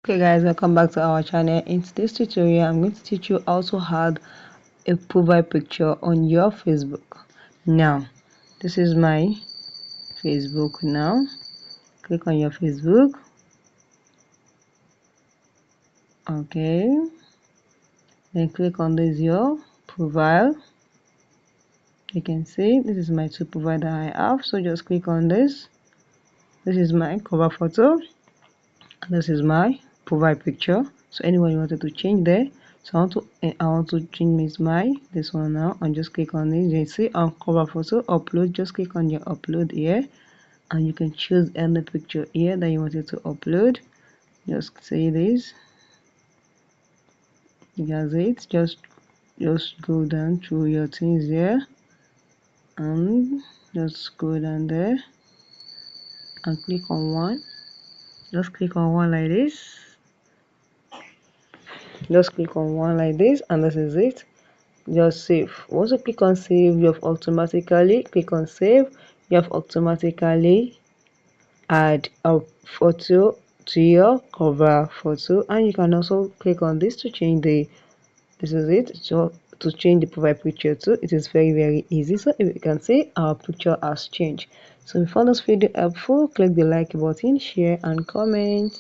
Okay guys, welcome back to our channel. In today's tutorial I'm going to teach you how to add a profile picture on your Facebook. Now this is my Facebook. Now click on your Facebook. Okay, then click on this your profile. You can see this is my two profile that I have, so just click on this. This is my cover photo and this is my profile picture. So anyone you wanted to change there, so I want to change this one now, and just click on this. You see on cover photo upload, just click on your upload here and you can choose any picture here that you wanted to upload. Just say this, that's it. Just go down through your things here and just go down there and click on one. Just click on one like this. Just click on one like this, and this is it. Just save. Once you click on save, you have automatically add a photo to your cover photo, and you can also click on this to change this is it. So to change the profile picture too, it is very easy. So if you can see, our picture has changed. So if you found this video helpful, click the like button, share and comment.